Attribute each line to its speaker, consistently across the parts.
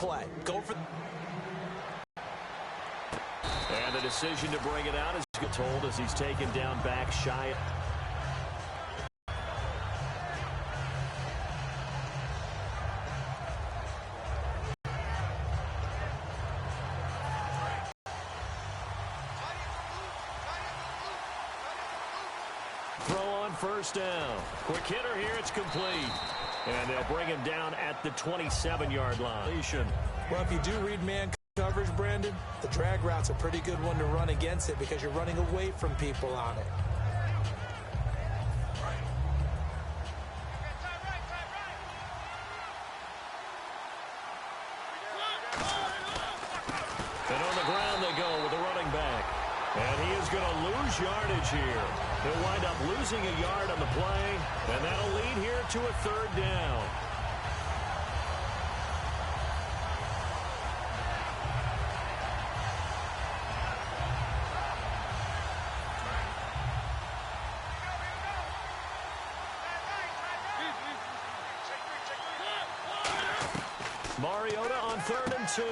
Speaker 1: play. Go for...
Speaker 2: And the decision to bring it out is told as he's taken down back shy. Throw on first down. Quick hitter here. It's complete. And they'll bring him down at the 27-yard line.
Speaker 1: Well, if you do read man coverage, Brandon, the drag route's a pretty good one to run against it because you're running away from people on it.
Speaker 2: And on the ground they go with the running back. And he is going to lose yardage here. He'll wind up losing a yard on the play, and that'll lead here to a third down. Mariota on 3rd and 2.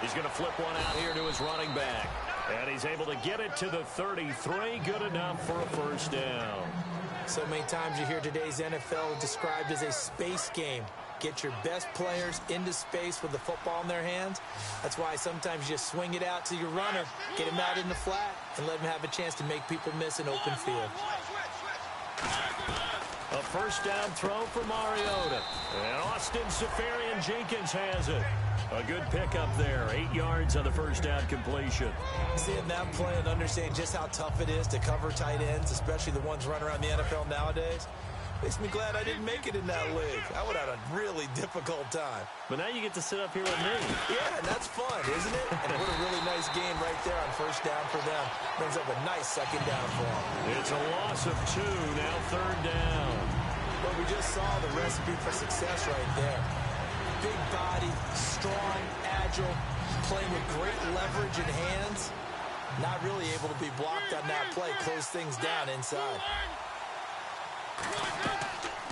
Speaker 2: He's going to flip one out here to his running back. And he's able to get it to the 33. Good enough for a first down.
Speaker 1: So many times you hear today's NFL described as a space game. Get your best players into space with the football in their hands. That's why sometimes you just swing it out to your runner, get him out in the flat, and let him have a chance to make people miss an open field.
Speaker 2: A first down throw for Mariota. And Austin Seferian-Jenkins has it. A good pickup there. 8 yards on the first down completion.
Speaker 1: Seeing that play and understanding just how tough it is to cover tight ends, especially the ones running around the NFL nowadays, makes me glad I didn't make it in that league. I would have had a really difficult time.
Speaker 2: But now you get to sit up here with me.
Speaker 1: Yeah, and that's fun, isn't it? And what a really nice game right there on first down for them. Brings up a nice second down for them.
Speaker 2: It's a loss of 2, now third down.
Speaker 1: Well, we just saw the recipe for success right there. Big body, strong, agile, playing with great leverage in hands. Not really able to be blocked on that play. Close things down inside.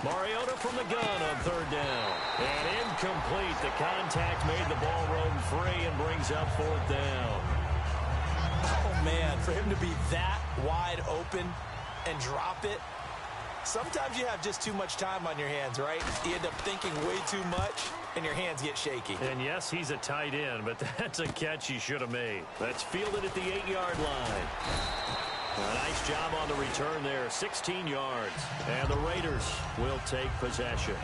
Speaker 2: Mariota from the gun on third down. And incomplete. The contact made the ball roam free and brings up fourth down.
Speaker 1: Oh, man, for him to be that wide open and drop it. Sometimes you have just too much time on your hands, right? You end up thinking way too much, and your hands get shaky.
Speaker 2: And yes, he's a tight end, but that's a catch he should have made. That's fielded at the 8-yard line. A nice job on the return there, 16 yards. And the Raiders will take possession.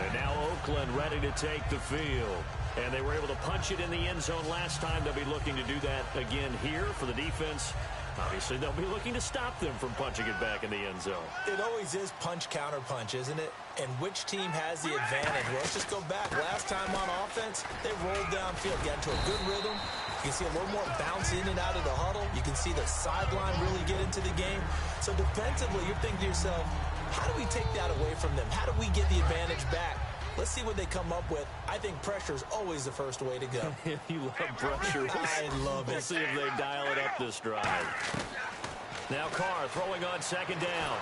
Speaker 2: And now Oakland ready to take the field. And they were able to punch it in the end zone last time. They'll be looking to do that again here for the defense. Obviously, they'll be looking to stop them from punching it back in the end zone.
Speaker 1: It always is punch-counter-punch, isn't it? And which team has the advantage? Well, let's just go back. Last time on offense, they rolled downfield, got into a good rhythm. You can see a little more bounce in and out of the huddle. You can see the sideline really get into the game. So defensively, you're thinking to yourself, how do we take that away from them? How do we get the advantage back? Let's see what they come up with. I think pressure is always the first way to go.
Speaker 2: You love pressure.
Speaker 1: I love it.
Speaker 2: We'll see if they dial it up this drive. Now Carr throwing on second down.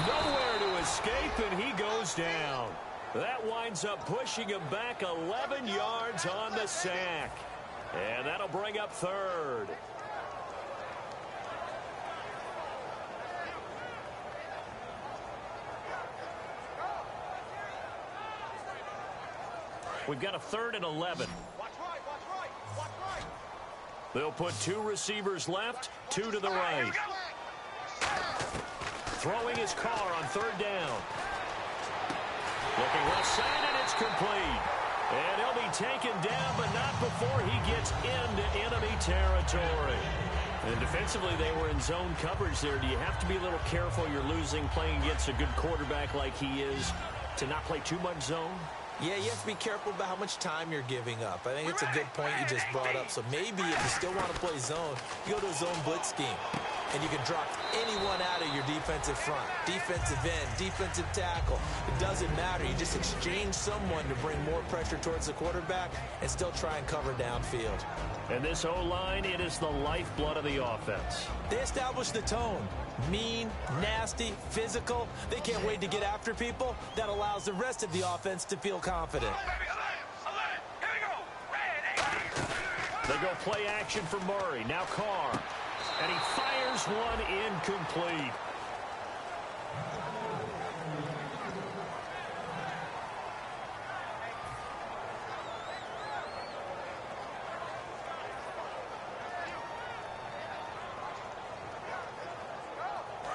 Speaker 2: Nowhere to escape, and he goes down. That winds up pushing him back 11 yards on the sack. And that'll bring up third. We've got a 3rd and 11.
Speaker 3: Watch right.
Speaker 2: They'll put 2 receivers left, 2 to the right. Throwing his Carr on 3rd down. Looking left side, and it's complete. And he'll be taken down, but not before he gets into enemy territory. And defensively, they were in zone coverage there. Do you have to be a little careful? You're losing, playing against a good quarterback like he is, to not play too much zone?
Speaker 1: Yeah, you have to be careful about how much time you're giving up. I think it's a good point you just brought up. So maybe if you still want to play zone, you go to a zone blitz scheme. And you can drop anyone out of your defensive front. Defensive end, defensive tackle. It doesn't matter. You just exchange someone to bring more pressure towards the quarterback and still try and cover downfield.
Speaker 2: And this O-line, it is the lifeblood of the offense.
Speaker 1: They establish the tone. Mean, nasty, physical. They can't wait to get after people. That allows the rest of the offense to feel confident.
Speaker 2: They go play action for Murray. Now Carr. And he fires one incomplete.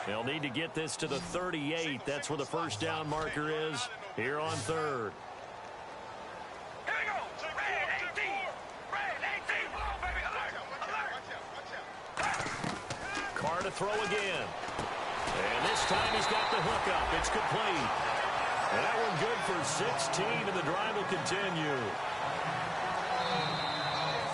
Speaker 2: They'll need to get this to the 38. That's where the first down marker is here on third. Carr to throw again. And this time he's got the hook up. It's complete. And that one good for 16, and the drive will continue.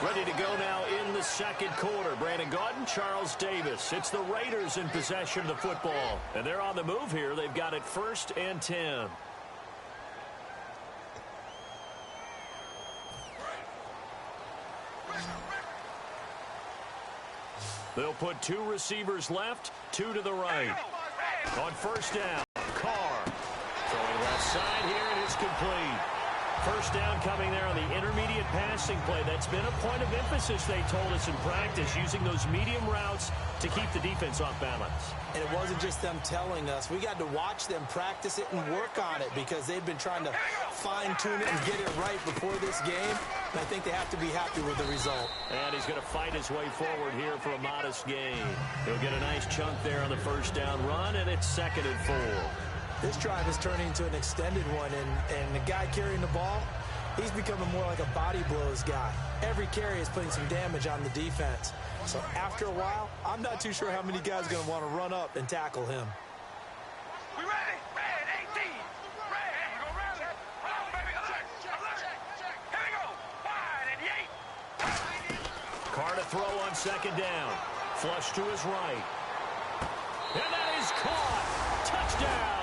Speaker 2: Ready to go now in the second quarter. Brandon Gaudin, Charles Davis. It's the Raiders in possession of the football. And they're on the move here. They've got it 1st and 10. They'll put 2 receivers left, 2 to the right. On first down, Carr. Throwing left side here, and it's complete. First down coming there on the intermediate passing play. That's been a point of emphasis, they told us in practice, using those medium routes to keep the defense off balance.
Speaker 1: And it wasn't just them telling us. We got to watch them practice it and work on it because they've been trying to fine-tune it and get it right before this game. And I think they have to be happy with the result.
Speaker 2: And he's going to fight his way forward here for a modest gain. He'll get a nice chunk there on the first down run, and it's 2nd and 4.
Speaker 1: This drive is turning into an extended one, and the guy carrying the ball, he's becoming more like a body blows guy. Every carry is putting some damage on the defense. So after a while, I'm not too sure how many guys are going to want to run up and tackle him.
Speaker 3: We ready? Red 18. Red. We go round it. Come on, baby. Alert. Here we go. Wide and 8.
Speaker 2: Carr to throw on 2nd down. Flush to his right. And that is caught. Touchdown.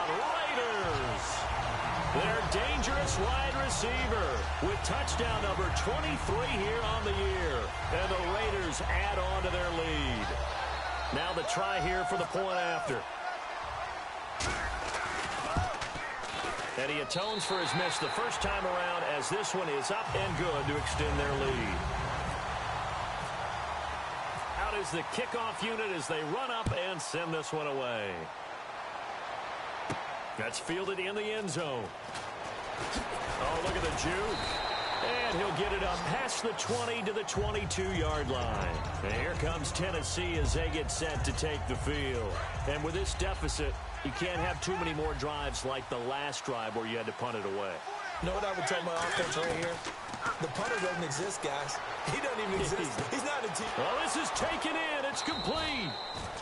Speaker 2: Their dangerous wide receiver with touchdown number 23 here on the year. And the Raiders add on to their lead. Now the try here for the point after. And he atones for his miss the first time around as this one is up and good to extend their lead. Out is the kickoff unit as they run up and send this one away. That's fielded in the end zone. Oh, look at the juke. And he'll get it up past the 20 to the 22-yard line. And here comes Tennessee as they get set to take the field. And with this deficit, you can't have too many more drives like the last drive where you had to punt it away.
Speaker 1: You know what I would tell my offense right here? The punter doesn't exist, guys. He doesn't even exist. He's not a team.
Speaker 2: Well, this is taken in. It's complete.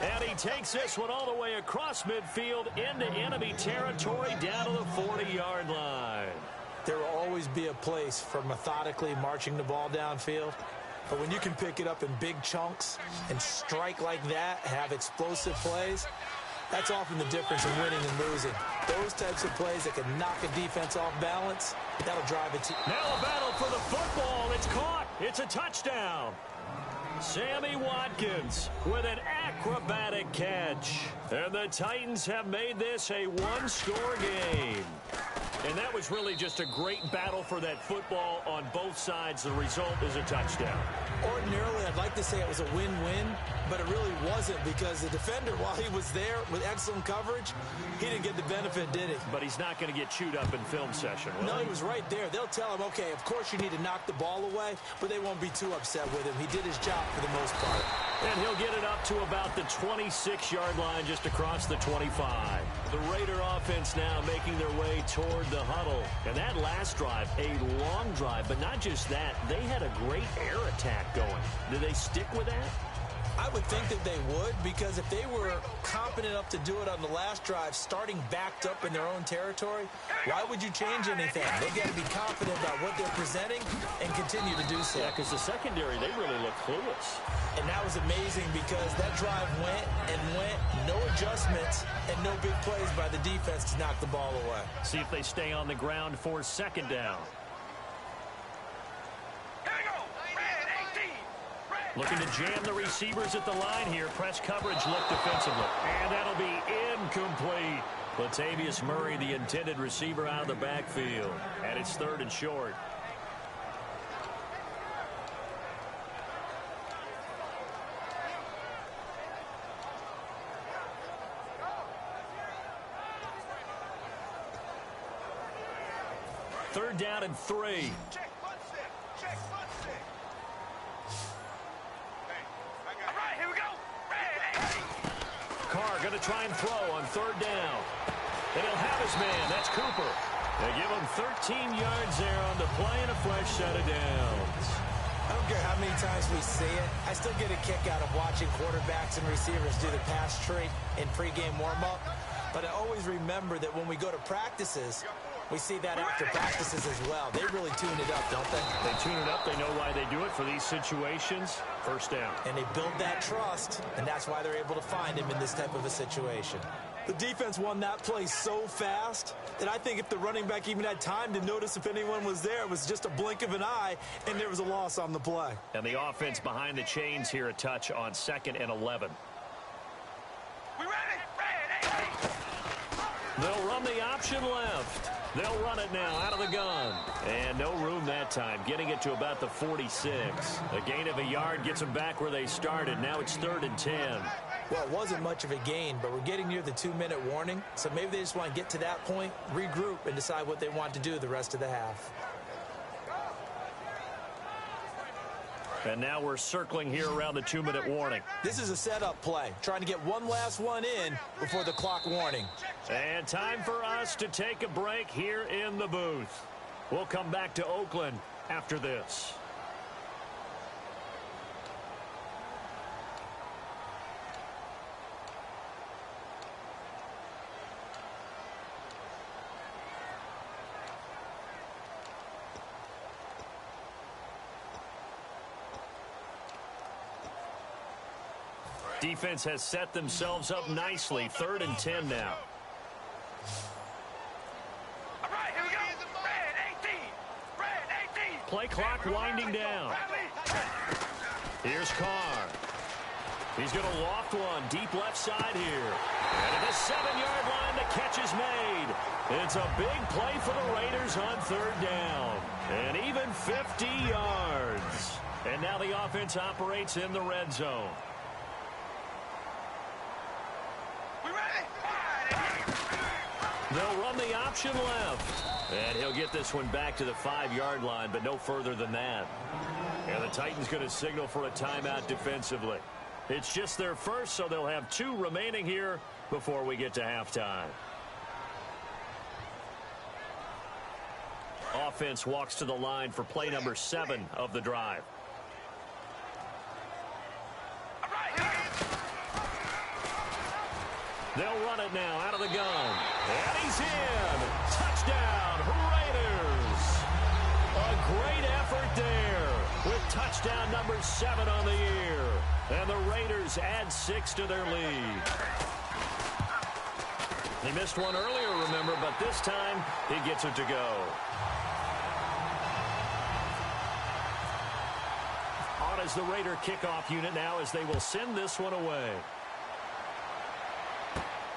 Speaker 2: And he takes this one all the way across midfield into enemy territory down to the 40-yard line.
Speaker 1: There will always be a place for methodically marching the ball downfield. But when you can pick it up in big chunks and strike like that, have explosive plays, that's often the difference in winning and losing. Those types of plays that can knock a defense off balance, that'll drive a team.
Speaker 2: Now a battle for the football. It's caught. It's a touchdown. Sammy Watkins with an acrobatic catch. And the Titans have made this a one-score game. And that was really just a great battle for that football on both sides. The result is a touchdown.
Speaker 1: Ordinarily, I'd like to say it was a win-win, but it really wasn't because the defender, while he was there with excellent coverage, he didn't get the benefit, did he?
Speaker 2: But he's not going to get chewed up in film session, will
Speaker 1: No,
Speaker 2: he?
Speaker 1: he was right there. They'll tell him, okay, of course you need to knock the ball away, but they won't be too upset with him. He did his job for the most part.
Speaker 2: And he'll get it up to about the 26-yard line just across the 25. The Raider offense now making their way toward the huddle. And that last drive, a long drive, but not just that. They had a great air attack going. Did they stick with that?
Speaker 1: I would think that they would, because if they were competent enough to do it on the last drive, starting backed up in their own territory, why would you change anything? They got to be confident about what they're presenting and continue to do so.
Speaker 2: Yeah, because the secondary, they really look clueless.
Speaker 1: And that was amazing because that drive went and went, no adjustments, and no big plays by the defense to knock the ball away.
Speaker 2: See if they stay on the ground for second down. Looking to jam the receivers at the line here. Press coverage look defensively. And that'll be incomplete. Latavius Murray, the intended receiver, out of the backfield. And it's 3rd and short. 3rd down and 3.
Speaker 3: Check one stick. Check one stick. Hey, all right, here we go.
Speaker 2: Carr going to try and throw on 3rd down. And he'll have his man. That's Cooper. They give him 13 yards there on the play and a fresh set of downs.
Speaker 1: I don't care how many times we see it. I still get a kick out of watching quarterbacks and receivers do the pass tree in pregame warm-up. But I always remember that when we go to practices, we see that after practices as well. They really tune it up, don't they?
Speaker 2: They tune it up. They know why they do it for these situations. 1st down.
Speaker 1: And they build that trust, and that's why they're able to find him in this type of a situation. The defense won that play so fast that I think if the running back even had time to notice if anyone was there, it was just a blink of an eye, and there was a loss on the play.
Speaker 2: And the offense behind the chains here, a touch on 2nd and 11.
Speaker 3: We ready? Ready.
Speaker 2: They'll run the option left. They'll run it now out of the gun. And no room that time, getting it to about the 46. A gain of a yard gets them back where they started. Now it's 3rd and 10.
Speaker 1: Well, it wasn't much of a gain, but we're getting near the 2-minute warning. So maybe they just want to get to that point, regroup, and decide what they want to do the rest of the half.
Speaker 2: And now we're circling here around the 2-minute warning.
Speaker 1: This is a setup play, trying to get one last one in before the clock warning.
Speaker 2: And time for us to take a break here in the booth. We'll come back to Oakland after this. Defense has set themselves up nicely. 3rd and 10 now.
Speaker 3: All right, here we go. Red 18. Red 18.
Speaker 2: Play clock winding down. Here's Carr. He's going to loft one deep left side here. And at the 7-yard line, the catch is made. It's a big play for the Raiders on 3rd down. And even 50 yards. And now the offense operates in the red zone. They'll run the option left. And he'll get this one back to the 5-yard line, but no further than that. And the Titans going to signal for a timeout defensively. It's just their first, so they'll have 2 remaining here before we get to halftime. Offense walks to the line for play number 7 of the drive. They'll run it now out of the gun. And he's in. Touchdown, Raiders. A great effort there with touchdown number 7 on the year. And the Raiders add 6 to their lead. He missed one earlier, remember, but this time he gets it to go. On as the Raider kickoff unit now as they will send this one away.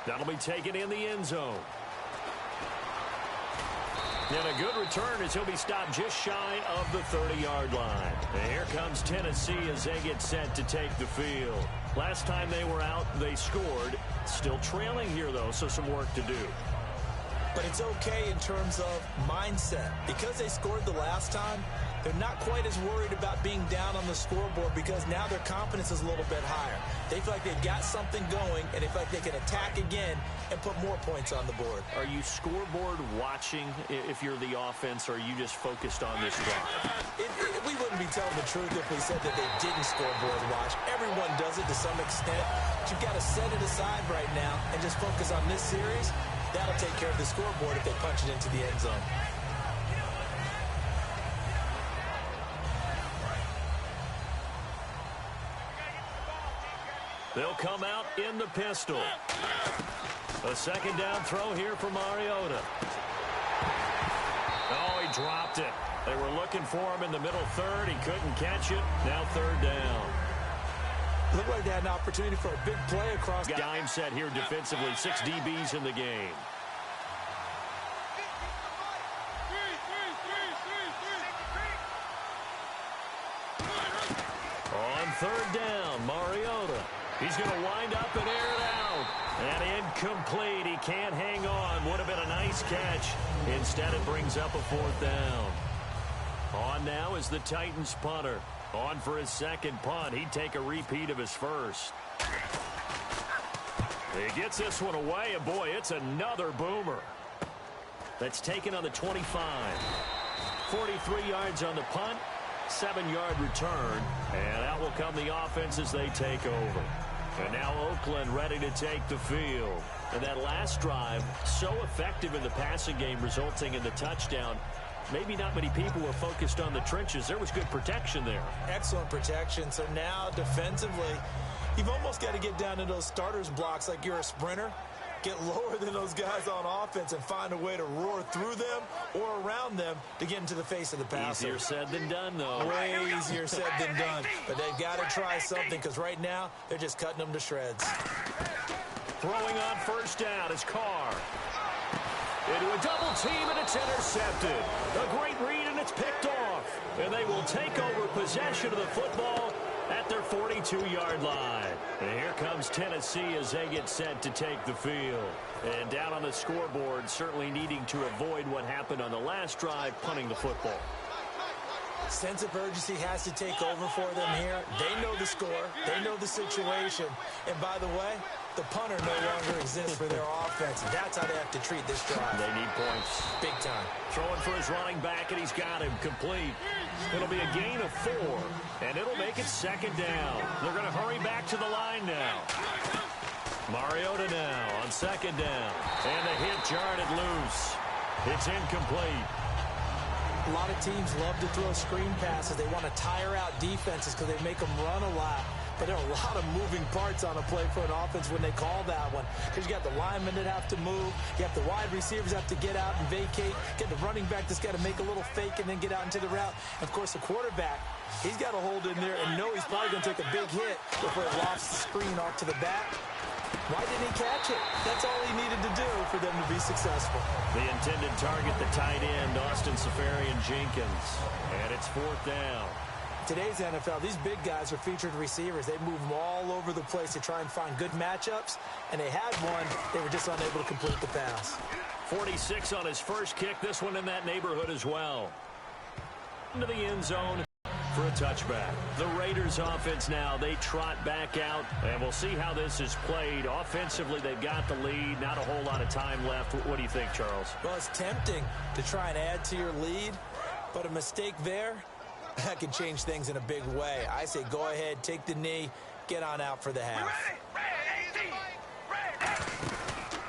Speaker 2: That'll be taken in the end zone. And a good return as he'll be stopped just shy of the 30-yard line. And here comes Tennessee as they get set to take the field. Last time they were out, they scored. Still trailing here, though, so some work to do.
Speaker 1: But it's okay in terms of mindset. Because they scored the last time, they're not quite as worried about being down on the scoreboard because now their confidence is a little bit higher. They feel like they've got something going, and they feel like they can attack again and put more points on the board.
Speaker 2: Are you scoreboard watching if you're the offense, or are you just focused on this drive?
Speaker 1: We wouldn't be telling the truth if we said that they didn't scoreboard watch. Everyone does it to some extent. But you've got to set it aside right now and just focus on this series. That'll take care of the scoreboard if they punch it into the end zone.
Speaker 2: They'll come out in the pistol. A second down throw here for Mariota. Oh, he dropped it. They were looking for him in the middle third. He couldn't catch it. Now 3rd down.
Speaker 1: Looked like they had an opportunity for a big play across.
Speaker 2: Dime set here defensively. 6 DBs in the game. On 3rd down, Mariota. He's going to wind up and air it out. And incomplete. He can't hang on. Would have been a nice catch. Instead, it brings up a 4th down. On now is the Titans punter. On for his second punt. He'd take a repeat of his first. He gets this one away, and boy, it's another boomer. That's taken on the 25. 43 yards on the punt, 7-yard return, and out will come the offense as they take over. And now Oakland ready to take the field. And that last drive, so effective in the passing game, resulting in the touchdown. Maybe not many people were focused on the trenches. There was good protection there.
Speaker 1: Excellent protection. So now defensively, you've almost got to get down to those starters blocks like you're a sprinter. Get lower than those guys on offense and find a way to roar through them or around them to get into the face of the passer.
Speaker 2: Easier said than done, though.
Speaker 1: Way easier said than done. But they've got to try something because right now they're just cutting them to shreds.
Speaker 2: Throwing on first down is Carr. Into a double team, and it's intercepted. A great read, and it's picked off. And they will take over possession of the football at their 42-yard line. And here comes Tennessee as they get set to take the field. And down on the scoreboard, certainly needing to avoid what happened on the last drive, punting the football.
Speaker 1: Sense of urgency has to take over for them here. They know the score. They know the situation. And by the way, the punter no longer exists for their offense. That's how they have to treat this drive.
Speaker 2: They need points.
Speaker 1: Big time.
Speaker 2: Throwing for his running back, and he's got him complete. It'll be a gain of 4, and it'll make it 2nd down. They're going to hurry back to the line now. Mariota now on 2nd down. And the hit jarred it loose. It's incomplete.
Speaker 1: A lot of teams love to throw screen passes. They want to tire out defenses because they make them run a lot. But there are a lot of moving parts on a play for an offense when they call that one. Because you got the linemen that have to move. You have the wide receivers have to get out and vacate. Get the running back that's got to make a little fake and then get out into the route. And of course, the quarterback, he's got to hold in there and know he's probably going to take a big hit before it lofts the screen off to the back. Why didn't he catch it? That's all he needed to do for them to be successful.
Speaker 2: The intended target, the tight end, Austin Seferian-Jenkins. And it's 4th down.
Speaker 1: Today's NFL, these big guys are featured receivers. They move them all over the place to try and find good matchups, and they had one. They were just unable to complete the pass.
Speaker 2: 46 on his first kick. This one in that neighborhood as well. Into the end zone for a touchback. The Raiders offense now, they trot back out, and we'll see how this is played. Offensively, they've got the lead. Not a whole lot of time left. What do you think, Charles?
Speaker 1: Well, it's tempting to try and add to your lead, but a mistake there, that can change things in a big way. I say go ahead, take the knee, get on out for the half.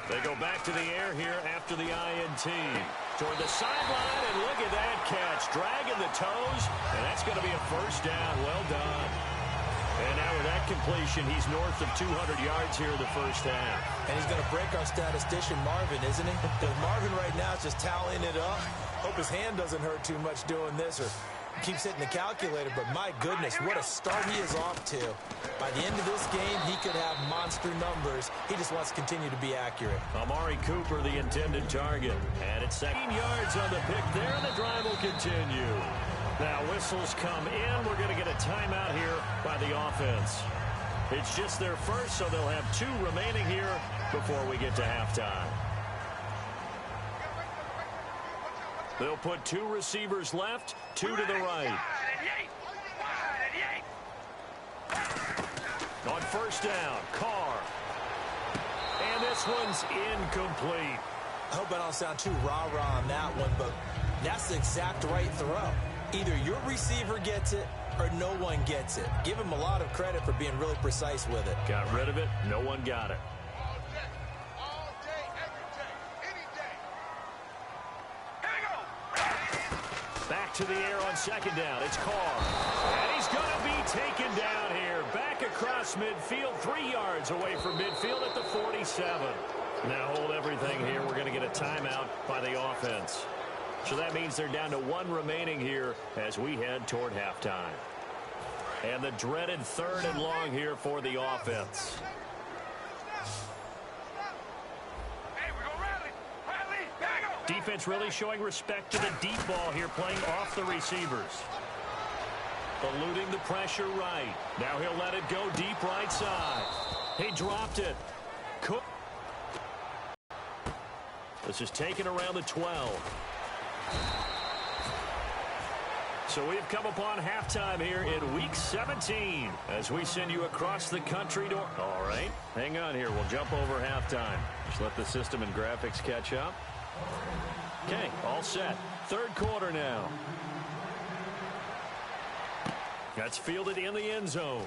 Speaker 2: They go back to the air here after the INT. Toward the sideline, and look at that catch. Dragging the toes, and that's going to be a 1st down. Well done. And now with that completion, he's north of 200 yards here in the first half.
Speaker 1: And he's going to break our statistician, Marvin, isn't he? Because Marvin right now is just tallying it up. Hope his hand doesn't hurt too much doing this, or keeps hitting the calculator, but my goodness, what a start he is off to. By the end of this game, he could have monster numbers. He just wants to continue to be accurate.
Speaker 2: Amari Cooper, the intended target. And it's 17 yards on the pick there, and the drive will continue. Now, whistles come in. We're going to get a timeout here by the offense. It's just their first, so they'll have 2 remaining here before we get to halftime. They'll put 2 receivers left, 2 to the right. On first down, Carr. And this one's incomplete.
Speaker 1: I hope I don't sound too rah-rah on that one, but that's the exact right throw. Either your receiver gets it or no one gets it. Give him a lot of credit for being really precise with it.
Speaker 2: Got rid of it. No one got it. Back to the air on second down. It's Carr. And he's going to be taken down here. Back across midfield, 3 yards away from midfield at the 47. Now hold everything here. We're going to get a timeout by the offense. So that means they're down to 1 remaining here as we head toward halftime. And the dreaded 3rd and long here for the offense. Defense really showing respect to the deep ball here, playing off the receivers. Eluding the pressure right. Now he'll let it go deep right side. He dropped it. Cook This is taken around the 12. So we've come upon halftime here in Week 17 as we send you across the country to... All right, hang on here. We'll jump over halftime. Just let the system and graphics catch up. Okay, all set. Third quarter now. That's fielded in the end zone.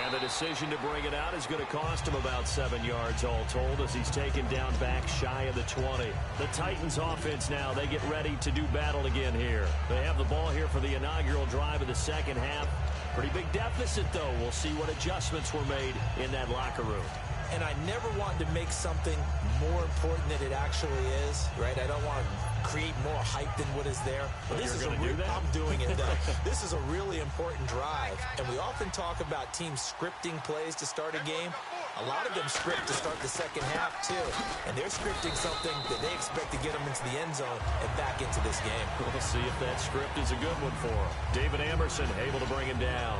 Speaker 2: And the decision to bring it out is going to cost him about 7 yards all told as he's taken down back shy of the 20. The Titans offense now, they get ready to do battle again here. They have the ball here for the inaugural drive of the second half. Pretty big deficit, though. We'll see what adjustments were made in that locker room.
Speaker 1: And I never want to make something more important than it actually is, right? I don't want to create more hype than what is there.
Speaker 2: But
Speaker 1: this is
Speaker 2: I'm
Speaker 1: doing it, though. This is a really important drive. And we often talk about teams scripting plays to start a game. A lot of them script to start the second half, too. And they're scripting something that they expect to get them into the end zone and back into this game.
Speaker 2: We'll see if that script is a good one for them. David Emerson able to bring him down.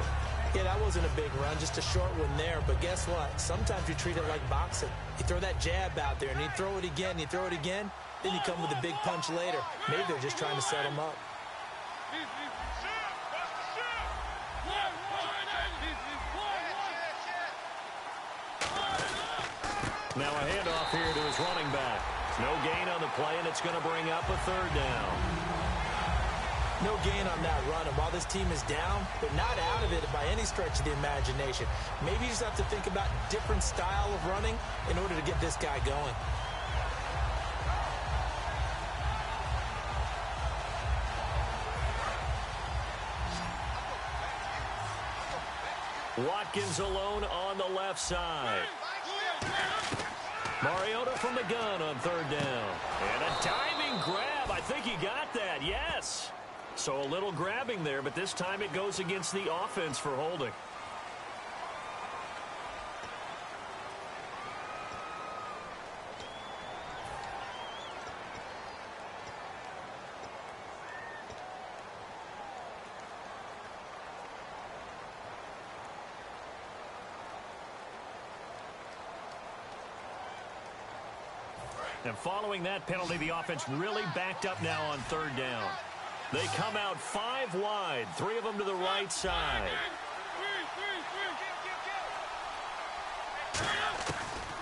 Speaker 1: Yeah, that wasn't a big run, just a short one there. But guess what? Sometimes you treat it like boxing. You throw that jab out there, and you throw it again, then you come with a big punch later. Maybe they're just trying to set him up.
Speaker 2: Now a handoff here to his running back. No gain on the play, and it's going to bring up a third down.
Speaker 1: No gain on that run, and while this team is down, they're not out of it by any stretch of the imagination. Maybe you just have to think about different style of running in order to get this guy going.
Speaker 2: Watkins alone on the left side. Mariota from the gun on third down. And a diving grab. I think he got that, yes. So a little grabbing there, but this time it goes against the offense for holding. And following that penalty, the offense really backed up now on third down. They come out 5 wide, 3 of them to the right side.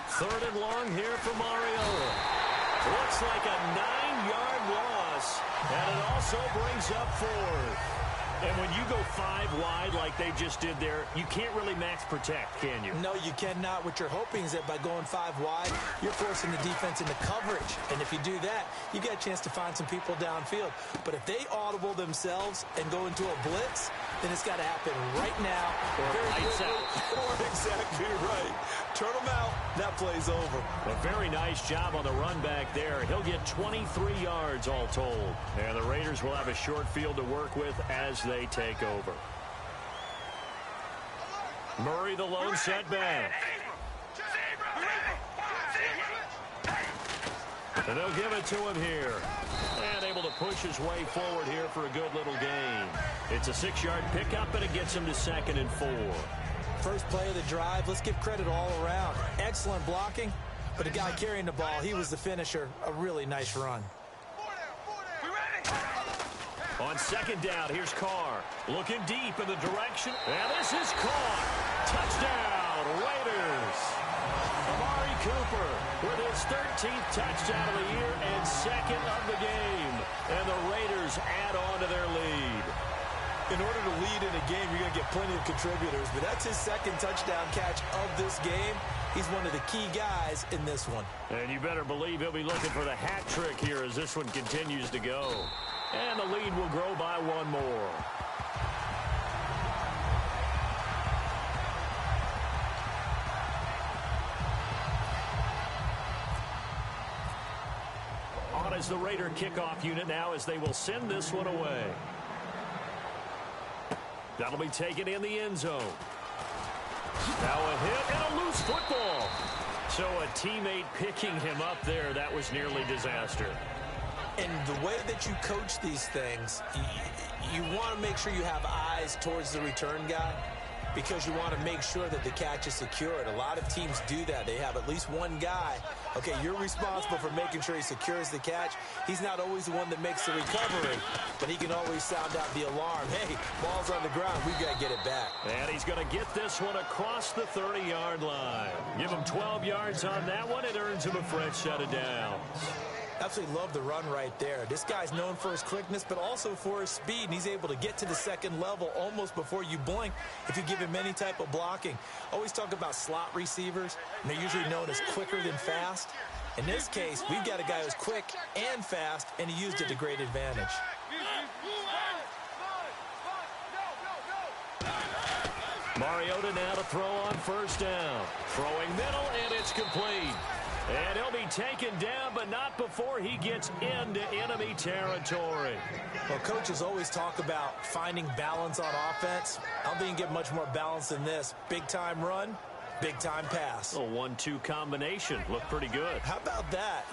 Speaker 2: Third and long here for Mariota. Looks like a 9-yard loss, and it also brings up 4th. And when you go 5 wide like they just did there, you can't really max protect, can you?
Speaker 1: No, you cannot. What you're hoping is that by going 5 wide, you're forcing the defense into coverage. And if you do that, you get a chance to find some people downfield. But if they audible themselves and go into a blitz, then it's got to happen right now.
Speaker 2: Or lights out.
Speaker 1: Exactly right. Turn them out. That play's over.
Speaker 2: A very nice job on the run back there. He'll get 23 yards all told. And the Raiders will have a short field to work with as they take over. Murray, the lone setback. And they'll give it to him here. And able to push his way forward here for a good little gain. It's a 6-yard pickup, and it gets him to 2nd and 4.
Speaker 1: First play of the drive, let's give credit all around. Excellent blocking, but the guy carrying the ball, he was the finisher. A really nice run.
Speaker 2: On 2nd down, here's Carr. Looking deep in the direction. And this is caught. Touchdown, Raiders. Amari Cooper with his 13th touchdown of the year and 2nd of the game. And the Raiders add on to their lead.
Speaker 1: In order to lead in a game, you're going to get plenty of contributors, but that's his 2nd touchdown catch of this game. He's one of the key guys in this one.
Speaker 2: And you better believe he'll be looking for the hat trick here as this one continues to go. And the lead will grow by 1 more. On is the Raider kickoff unit now as they will send this one away. That'll be taken in the end zone. Now a hit and a loose football. So a teammate picking him up there, that was nearly disaster.
Speaker 1: And the way that you coach these things, you want to make sure you have eyes towards the return guy. because you want to make sure that the catch is secured. A lot of teams do that. They have at least one guy. Okay, you're responsible for making sure he secures the catch. He's not always the one that makes the recovery, but he can always sound out the alarm. Hey, ball's on the ground. We've got to get it back.
Speaker 2: And he's going to get this one across the 30-yard line. Give him 12 yards on that one. It earns him a fresh set of downs.
Speaker 1: Absolutely love the run right there. This guy's known for his quickness, but also for his speed, and he's able to get to the second level almost before you blink if you give him any type of blocking. Always talk about slot receivers, and they're usually known as quicker than fast. In this case, we've got a guy who's quick and fast, and he used it to great advantage.
Speaker 2: Mariota now to throw on first down. Throwing middle, and it's complete. And he'll be taken down, but not before he gets into enemy territory.
Speaker 1: Well, coaches always talk about finding balance on offense. I don't think you can get much more balance than this. Big-time run, big-time pass.
Speaker 2: A 1-2 combination. Looked pretty good.
Speaker 1: How about that?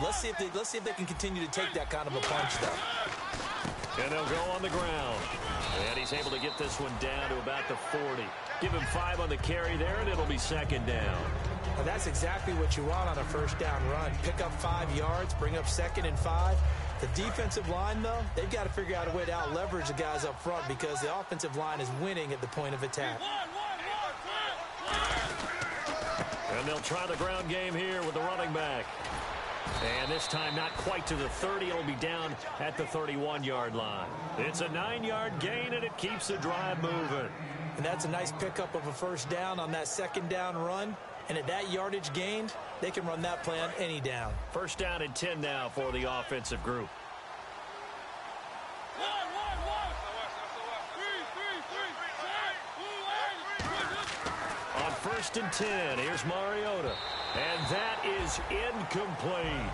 Speaker 1: Let's see if they can continue to take that kind of a punch, though.
Speaker 2: And they'll go on the ground. And he's able to get this one down to about the 40. Give him 5 on the carry there, and it'll be second down.
Speaker 1: Well, that's exactly what you want on a first down run. Pick up 5 yards, bring up 2nd and 5. The defensive line, though, they've got to figure out a way to out-leverage the guys up front because the offensive line is winning at the point of attack.
Speaker 2: And they'll try the ground game here with the running back. And this time not quite to the 30. It'll be down at the 31-yard line. It's a 9-yard gain, and it keeps the drive moving.
Speaker 1: And that's a nice pickup of a first down on that second down run. And at that yardage gained, they can run that play on any down.
Speaker 2: First down and 10 now for the offensive group. On 1st and 10, here's Mariota. And that is incomplete.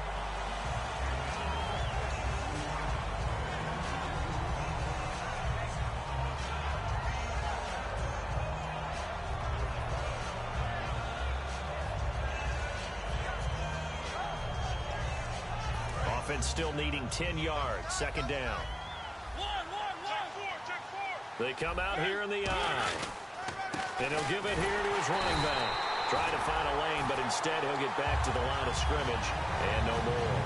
Speaker 2: Offense still needing 10 yards. Second down. They come out here in the eye. And he'll give it here to his running back. Trying to find a lane, but instead he'll get back to the line of scrimmage. And no more.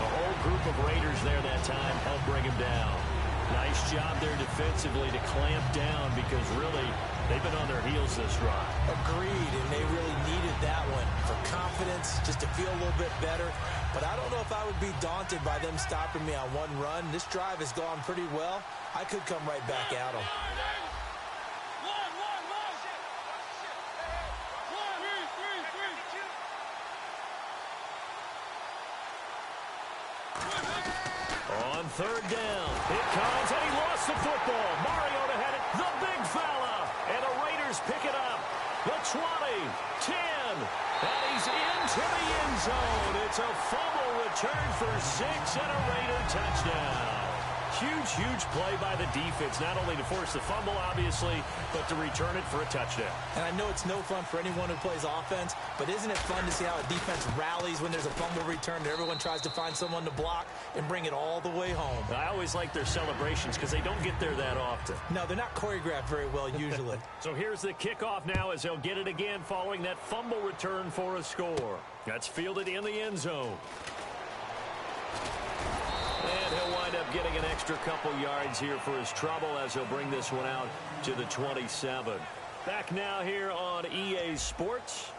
Speaker 2: The whole group of Raiders there that time helped bring him down. Nice job there defensively to clamp down because really they've been on their heels this drive.
Speaker 1: Agreed, and they really needed that one for confidence, just to feel a little bit better. But I don't know if I would be daunted by them stopping me on one run. This drive has gone pretty well. I could come right back at them.
Speaker 2: On third down, it comes, and he lost the football. Mariota had it, the big fella, and the Raiders pick it up. The 20, 10, and he's into the end zone. It's a fumble return for 6 and a Raider touchdown. Huge, huge play by the defense, not only to force the fumble, obviously, but to return it for a touchdown. And
Speaker 1: I know it's no fun for anyone who plays offense, but isn't it fun to see how a defense rallies when there's a fumble return and everyone tries to find someone to block and bring it all the way home?
Speaker 2: I always like their celebrations because they don't get there that often.
Speaker 1: No, they're not choreographed very well usually.
Speaker 2: So here's the kickoff now as they'll get it again following that fumble return for a score. That's fielded in the end zone. And he'll wind up getting an extra couple yards here for his trouble as he'll bring this one out to the 27. Back now here on EA Sports.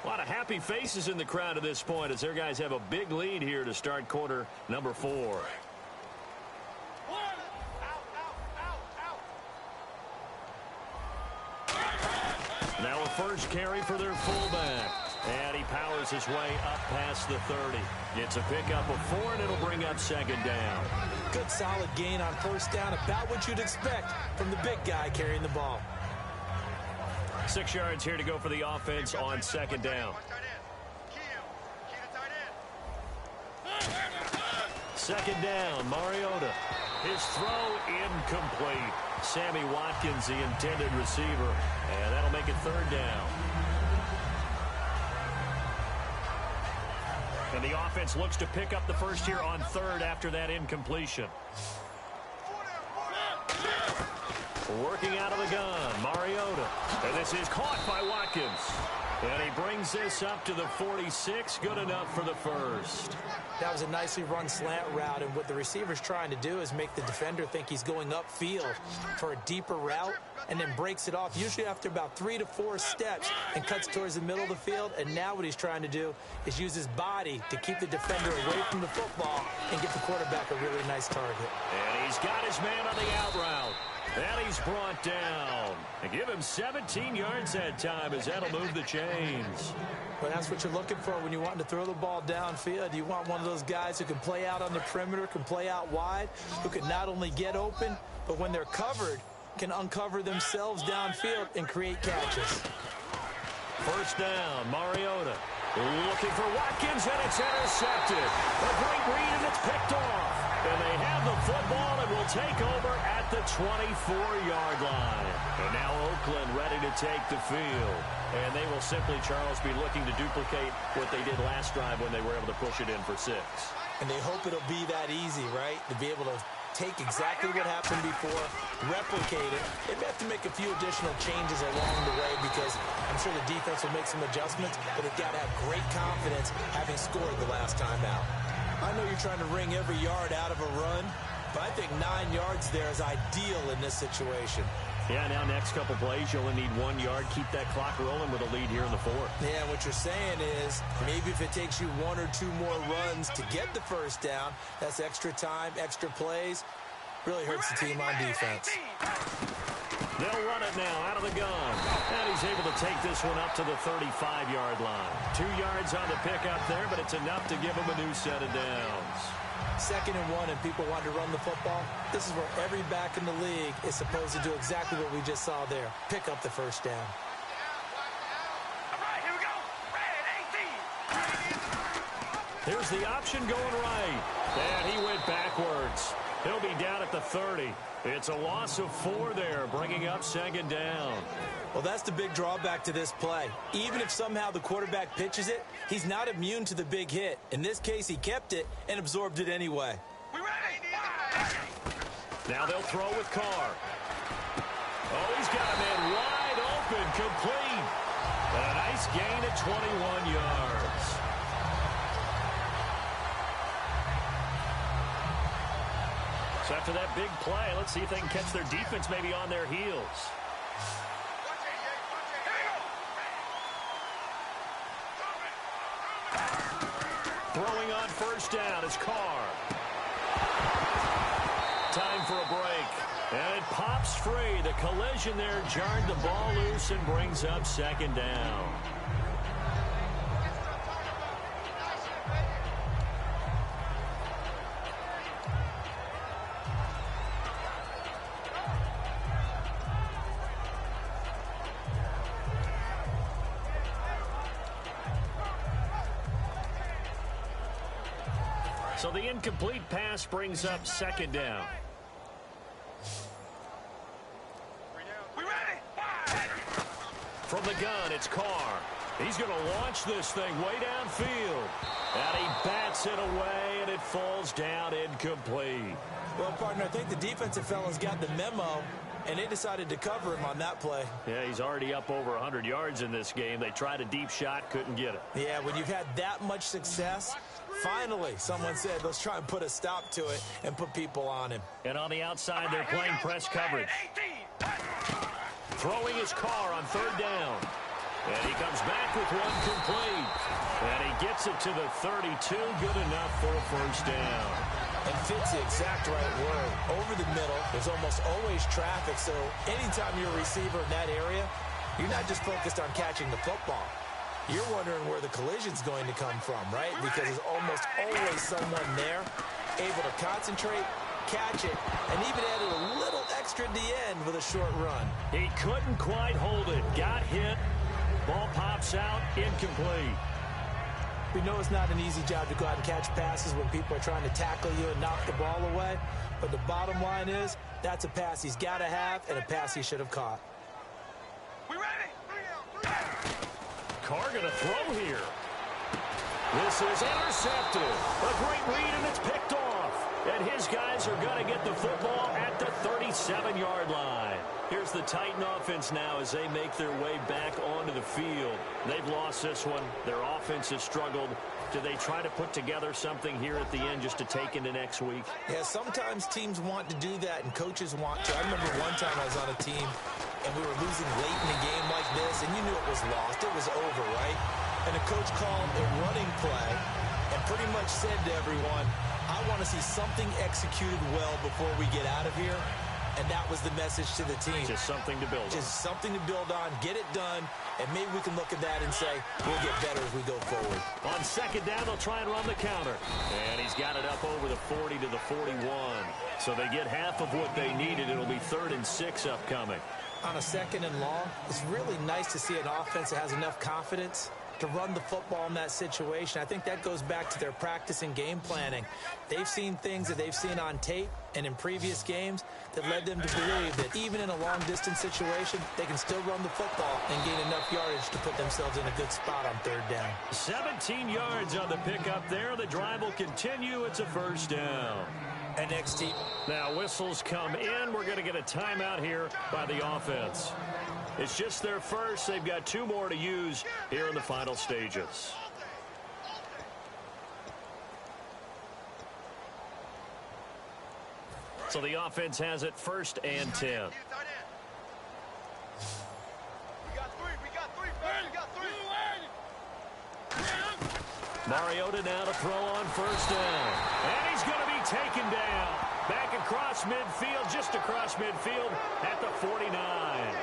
Speaker 2: A lot of happy faces in the crowd at this point as their guys have a big lead here to start quarter number 4. Now a first carry for their fullback. And he powers his way up past the 30. Gets a pickup of 4, and it'll bring up second down.
Speaker 1: Good solid gain on first down, about what you'd expect from the big guy carrying the ball.
Speaker 2: 6 yards here to go for the offense on second down. Second down, Mariota. His throw incomplete. Sammy Watkins, the intended receiver. And that'll make it third down. And the offense looks to pick up the first here on third after that incompletion. Working out of the gun, Mariota. And this is caught by Watkins. And he brings this up to the 46. Good enough for the first.
Speaker 1: That was a nicely run slant route, and what the receiver's trying to do is make the defender think he's going upfield for a deeper route, and then breaks it off, usually after about 3 to 4 steps, and cuts towards the middle of the field. And now what he's trying to do is use his body to keep the defender away from the football and give the quarterback a really nice target.
Speaker 2: And he's got his man on the out route. And he's brought down. And give him 17 yards that time, as that'll move the chains.
Speaker 1: Well, that's what you're looking for when you're wanting to throw the ball downfield. You want one of those guys who can play out on the perimeter, can play out wide, who can not only get open, but when they're covered, can uncover themselves downfield and create catches.
Speaker 2: First down, Mariota. Looking for Watkins, and it's intercepted. A great read, and it's picked off. And they have the football and will take over at the 24-yard line. And now Oakland ready to take the field. And they will simply, Charles, be looking to duplicate what they did last drive when they were able to push it in for 6.
Speaker 1: And they hope it'll be that easy, right? To be able to take exactly what happened before, replicate it. They may have to make a few additional changes along the way because I'm sure the defense will make some adjustments, but they've got to have great confidence having scored the last time out. I know you're trying to wring every yard out of a run, but I think 9 yards there is ideal in this situation.
Speaker 2: Yeah, now next couple plays, you only need 1 yard. Keep that clock rolling with a lead here in the 4th.
Speaker 1: Yeah, what you're saying is maybe if it takes you 1 or 2 more runs to get the first down, that's extra time, extra plays. Really hurts the team on defense.
Speaker 2: They'll run it now out of the gun. And he's able to take this one up to the 35-yard line. 2 yards on the pickup there, but it's enough to give him a new set of downs.
Speaker 1: 2nd and 1 and people want to run the football. This is where every back in the league is supposed to do exactly what we just saw there. Pick up the first down.
Speaker 3: All right, here we go. Red 18.
Speaker 2: Here's the option going right. And he went backwards. He'll be down at the 30. It's a loss of 4 there, bringing up 2nd down.
Speaker 1: Well, that's the big drawback to this play. Even if somehow the quarterback pitches it, he's not immune to the big hit. In this case, he kept it and absorbed it anyway.
Speaker 3: We ready?
Speaker 2: Now they'll throw with Carr. Oh, he's got a man wide open, complete. And a nice gain at 21 yards. So after that big play, let's see if they can catch their defense maybe on their heels. Throwing on first down is Carr. Time for a break. And it pops free. The collision there jarred the ball loose and brings up 2nd down. So the incomplete pass brings up 2nd down.
Speaker 3: We ready?
Speaker 2: From the gun, it's Carr. He's going to launch this thing way downfield. And he bats it away, and it falls down incomplete.
Speaker 1: Well, partner, I think the defensive fellas got the memo, and they decided to cover him on that play.
Speaker 2: Yeah, he's already up over 100 yards in this game. They tried a deep shot, couldn't get it.
Speaker 1: Yeah, when you've had that much success, finally, someone said, let's try and put a stop to it and put people on him.
Speaker 2: And on the outside, they're playing press coverage. Throwing his Carr on 3rd down. And he comes back with one complete. And he gets it to the 32. Good enough for a first down.
Speaker 1: And fits the exact right word. Over the middle, there's almost always traffic. So anytime you're a receiver in that area, you're not just focused on catching the football. You're wondering where the collision's going to come from, right? Because there's almost always someone there able to concentrate, catch it, and even added a little extra at the end with a short run.
Speaker 2: He couldn't quite hold it. Got hit. Ball pops out. Incomplete.
Speaker 1: We know it's not an easy job to go out and catch passes when people are trying to tackle you and knock the ball away. But the bottom line is, that's a pass he's got to have and a pass he should have caught.
Speaker 3: We ready?
Speaker 2: Carr going to throw here. This is intercepted. A great read, and it's picked off. And his guys are going to get the football at the 37-yard line. Here's the Titan offense now as they make their way back onto the field. They've lost this one. Their offense has struggled. Do they try to put together something here at the end just to take into next week?
Speaker 1: Yeah, sometimes teams want to do that and coaches want to. I remember one time I was on a team and we were losing late in a game like this, and you knew it was lost. It was over, right? And the coach called a running play and pretty much said to everyone, I want to see something executed well before we get out of here. And that was the message to the team.
Speaker 2: Just something to build on.
Speaker 1: Just something to build on, get it done, and maybe we can look at that and say, we'll get better as we go forward.
Speaker 2: On second down, they'll try and run the counter. And he's got it up over the 40 to the 41. So they get half of what they needed. It'll be 3rd and 6 upcoming.
Speaker 1: On a 2nd and long, it's really nice to see an offense that has enough confidence to run the football in that situation. I think that goes back to their practice and game planning. They've seen things that they've seen on tape and in previous games that led them to believe that even in a long-distance situation, they can still run the football and gain enough yardage to put themselves in a good spot on 3rd down.
Speaker 2: 17 yards on the pickup there. The drive will continue. It's a 1st down.
Speaker 1: And next team.
Speaker 2: Now whistles come in. We're going to get a timeout here by the offense. It's just their first. They've got 2 more to use here in the final stages. So the offense has it 1st and 10.
Speaker 3: We got three.
Speaker 2: Mariota now to throw on 1st down. And he's going to be taken down. Back across midfield, just across midfield at the 49.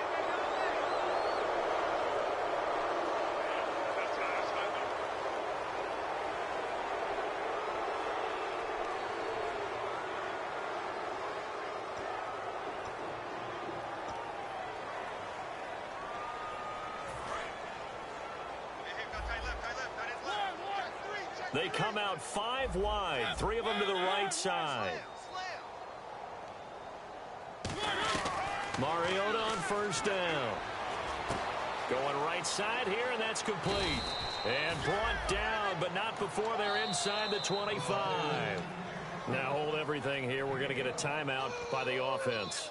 Speaker 2: They come out 5 wide, 3 of them to the right side. Mariota on 1st down. Going right side here, and that's complete. And brought down, but not before they're inside the 25. Now hold everything here. We're going to get a timeout by the offense.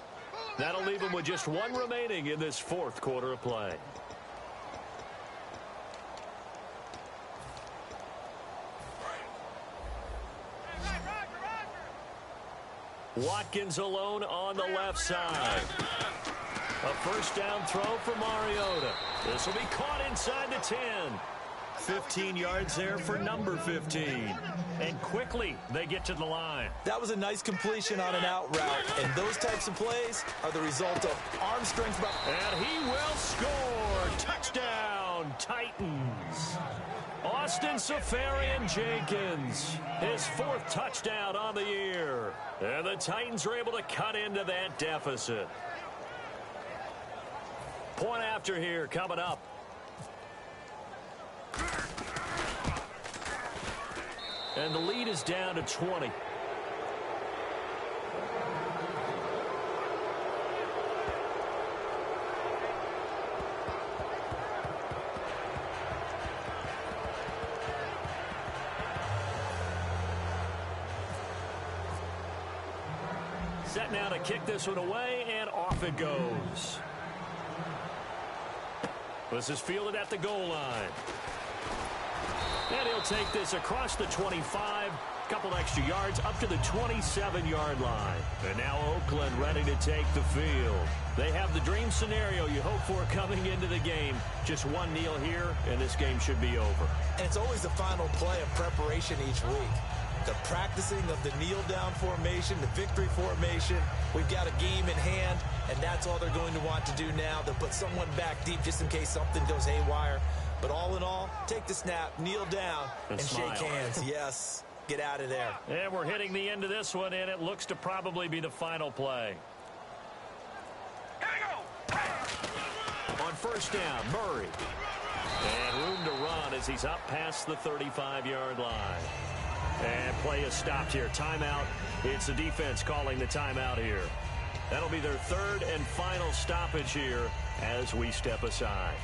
Speaker 2: That'll leave them with just 1 remaining in this 4th quarter of play. Watkins alone on the left side. A 1st down throw for Mariota. This will be caught inside the 10. 15 yards there for number 15. And quickly they get to the line.
Speaker 1: That was a nice completion on an out route. And those types of plays are the result of arm strength.
Speaker 2: And he will score. Touchdown, Titans. Austin Seferian-Jenkins, his 4th touchdown on the year. And the Titans are able to cut into that deficit. Point after here coming up. And the lead is down to 20. Set now to kick this one away, and off it goes. This is fielded at the goal line. And he'll take this across the 25, couple extra yards up to the 27-yard line. And now Oakland ready to take the field. They have the dream scenario you hope for coming into the game. Just 1 kneel here, and this game should be over.
Speaker 1: And it's always the final play of preparation each week. The practicing of the kneel-down formation, the victory formation. We've got a game in hand, and that's all they're going to want to do now. They'll put someone back deep just in case something goes haywire. But all in all, take the snap, kneel down, and shake hands. Yes, get out of there.
Speaker 2: And we're hitting the end of this one, and it looks to probably be the final play.
Speaker 3: Here we go.
Speaker 2: On 1st down, Murray. And room to run as he's up past the 35-yard line. And play is stopped here. Timeout. It's the defense calling the timeout here. That'll be their 3rd and final stoppage here as we step aside.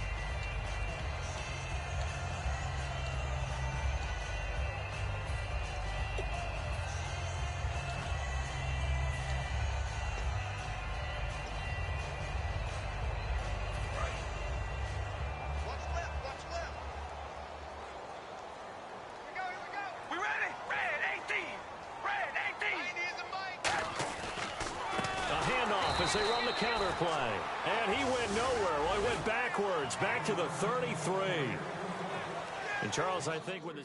Speaker 2: as they run the counter play. And he went nowhere. Well, he went backwards, back to the 33. And, Charles, I think with the